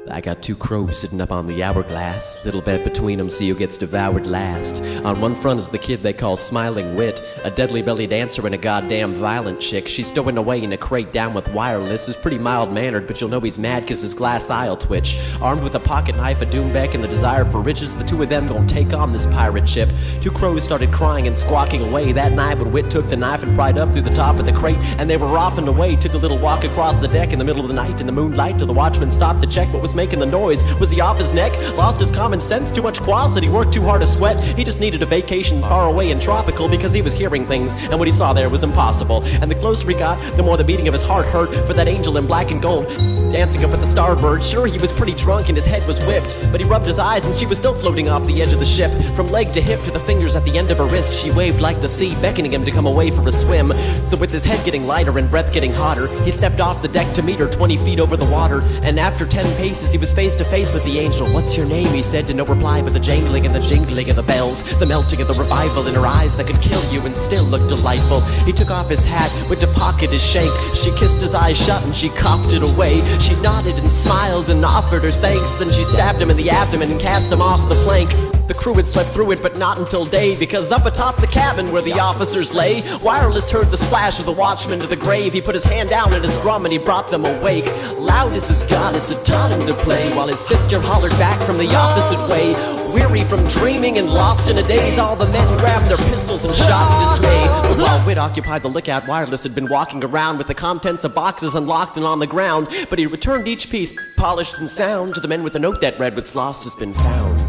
I got two crows sitting up on the hourglass. Little bet between them, see who gets devoured last. On one front is the kid they call Smiling Wit, a deadly belly dancer and a goddamn violent chick. She's stowing away in a crate down with wireless, who's pretty mild-mannered, but you'll know he's mad cause his glass eye'll twitch. Armed with a pocket knife, a doombeck, and the desire for riches, the two of them gon' take on this pirate ship. Two crows started crying and squawking away. That night when Wit took the knife and pried up through the top of the crate, and they were rough and away. Took a little walk across the deck in the middle of the night in the moonlight till the watchman stopped to check what was making the noise. Was he off his neck? Lost his common sense? Too much qual? Said he worked too hard to sweat? He just needed a vacation far away and tropical because he was hearing things, and what he saw there was impossible. And the closer he got, the more the beating of his heart hurt for that angel in black and gold dancing up at the starboard. Sure, he was pretty drunk and his head was whipped, but he rubbed his eyes and she was still floating off the edge of the ship. From leg to hip to the fingers at the end of her wrist, she waved like the sea, beckoning him to come away for a swim. So with his head getting lighter and breath getting hotter, he stepped off the deck to meet her 20 feet over the water. And after 10 paces, he was face to face with the angel. "What's your name?" he said, to no reply but the jangling and the jingling of the bells, the melting of the revival in her eyes that could kill you and still look delightful. He took off his hat, went to pocket his shank. She kissed his eyes shut and she cocked it away. She nodded and smiled and offered her thanks. Then she stabbed him in the abdomen and cast him off the plank. The crew had slept through it, but not until day, because up atop the cabin where the officers lay, Wireless heard the splash of the watchman to the grave. He put his hand down at his drum and he brought them awake. Loud as his goddess had taught him to play, while his sister hollered back from the opposite way. Weary from dreaming and lost in a daze, all the men grabbed their pistols and shot in dismay. While Wit occupied the lookout, Wireless had been walking around with the contents of boxes unlocked and on the ground, but he returned each piece, polished and sound, to the men with a note that read, "What's lost has been found."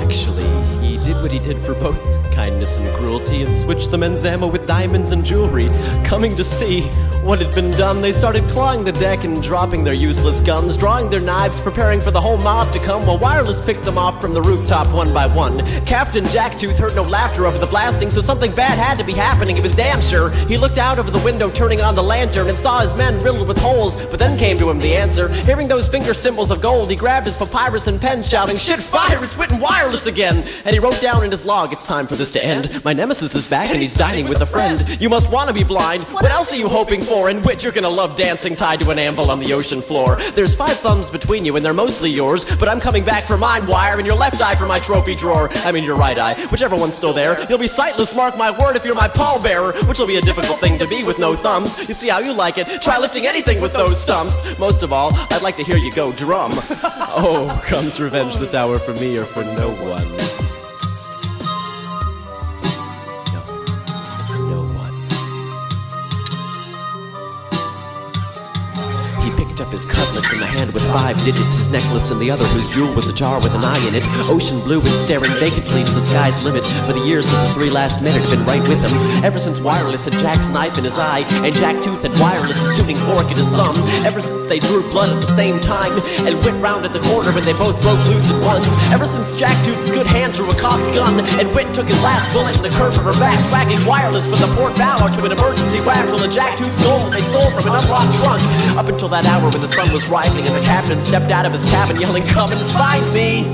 Actually, he did what he did for both kindness and cruelty and switched the men's ammo with diamonds and jewelry. Coming to see what had been done, they started clawing the deck and dropping their useless guns, drawing their knives, preparing for the whole mob to come, while Wireless picked them off from the rooftop one by one. Captain Jacktooth heard no laughter over the blasting, so something bad had to be happening, it was damn sure. He looked out over the window, turning on the lantern, and saw his men riddled with holes, but then came to him the answer. Hearing those finger symbols of gold, he grabbed his papyrus and pen, shouting, "Shit, fire, it's Wit and Wireless again!" And he wrote down in his log, "It's time for this to end. My nemesis is back and he's dining with a friend. You must want to be blind. What else are you hoping for? And Wit, you're gonna love dancing tied to an anvil on the ocean floor. There's 5 thumbs between you and they're mostly yours, but I'm coming back for mine, Wire, and your left eye for my trophy drawer. I mean your right eye, whichever one's still there. You'll be sightless, mark my word, if you're my pallbearer, which will be a difficult thing to be with no thumbs. You see how you like it? Try lifting anything with those stumps. Most of all, I'd like to hear you go drum." Oh, comes revenge this hour for me or for no one? Up his cutlass in the hand with 5 digits, his necklace in the other whose jewel was a jar with an eye in it, ocean blue and staring vacantly to the sky's limit. For the years since the 3 last men had been right with him, ever since Wireless had Jack's knife in his eye and Jacktooth had Wireless's tuning fork in his thumb, ever since they drew blood at the same time and went round at the corner when they both broke loose at once, ever since Jacktooth's good hand drew a cocked gun and Wit took his last bullet in the curve of her back, dragging Wireless from the port bow to an emergency raft full of Jacktooth's gold they stole from an unlocked trunk. Up until that hour when the sun was rising and the captain stepped out of his cabin yelling, "Come and find me!"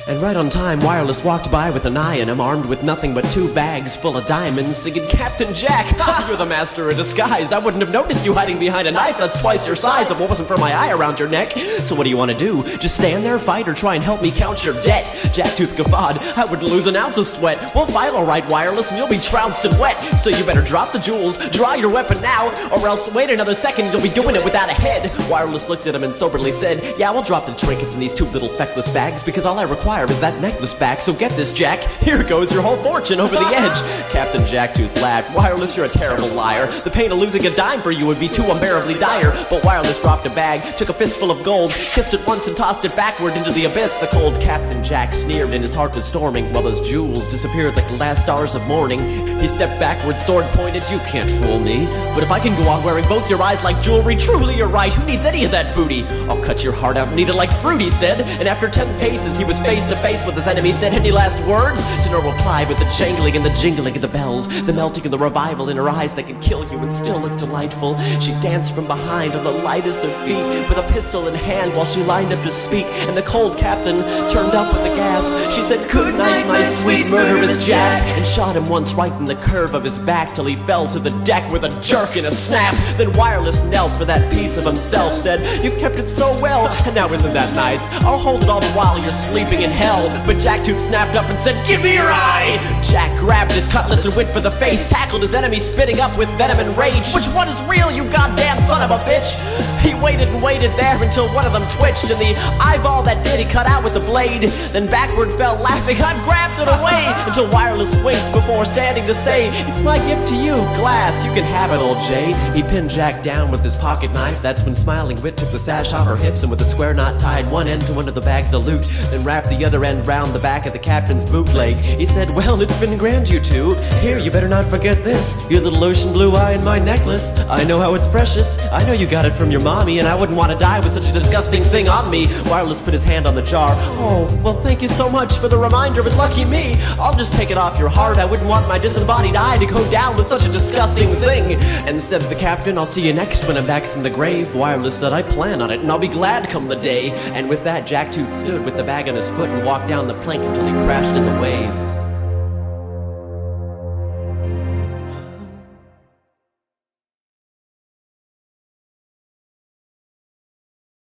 And right on time, Wireless walked by with an eye in him, armed with nothing but 2 bags full of diamonds, singing, "Captain Jack, you're the master of disguise. I wouldn't have noticed you hiding behind a knife that's twice your size if it wasn't for my eye around your neck. So what do you want to do? Just stand there, fight, or try and help me count your debt?" Jacktooth guffawed, "I wouldn't lose an ounce of sweat. We'll fight all right, Wireless, and you'll be trounced and wet. So you better drop the jewels, draw your weapon now, or else wait another second, you'll be doing it without a head." Wireless looked at him and soberly said, "Yeah, we'll drop the trinkets in these 2 little feckless bags, because all I require is that necklace back. So get this, Jack. Here goes your whole fortune over the edge." Captain Jacktooth laughed. "Wireless, you're a terrible liar. The pain of losing a dime for you would be too unbearably dire." But Wireless dropped a bag, took a fistful of gold, kissed it once and tossed it backward into the abyss. The cold Captain Jack sneered and his heart was storming, while those jewels disappeared like the last stars of morning. He stepped backward, sword pointed. "You can't fool me. But if I can go on wearing both your eyes like jewelry, truly you're right. Who needs any of that booty? I'll cut your heart out and eat it like fruit," he said. And after 10 paces, he was face face to face with his enemy, said, "Any last words?" To no reply, but the jangling and the jingling of the bells, the melting and the revival in her eyes that could kill you and still look delightful. She danced from behind on the lightest of feet, with a pistol in hand while she lined up to speak. And the cold captain turned up with a gasp. She said, "Good night, my sweet murderous Jack," and shot him once right in the curve of his back till he fell to the deck with a jerk and a snap. Then Wireless knelt for that piece of himself, said, "You've kept it so well, and now isn't that nice? I'll hold it all the while you're sleeping in hell." But Jack Tooth snapped up and said, "Give me your eye!" Jack grabbed his cutlass and went for the face, tackled his enemy, spitting up with venom and rage. "Which one is real, you goddamn son of a bitch?" He waited and waited there until one of them twitched, and the eyeball that did he cut out with the blade. Then backward fell laughing, "I've grabbed it away," until Wireless winked before standing to say, "It's my gift to you, glass, you can have it, old Jay." He pinned Jack down with his pocket knife. That's when Smiling Wit took the sash off her hips and with a square knot tied one end to one of the bags of loot, then wrapped the other end round the back of the captain's bootleg. He said, "Well, it's been grand, you two. Here, you better not forget this, your little ocean blue eye and my necklace. I know how it's precious. I know you got it from your mommy, and I wouldn't want to die with such a disgusting thing on me." Wireless put his hand on the jar. "Oh, well, thank you so much for the reminder, but lucky me, I'll just take it off your heart. I wouldn't want my disembodied eye to go down with such a disgusting thing." And said the captain, "I'll see you next when I'm back from the grave." Wireless said, "I plan on it, and I'll be glad come the day." And with that, Jack Tooth stood with the bag on his foot and walked down the plank until he crashed in the waves.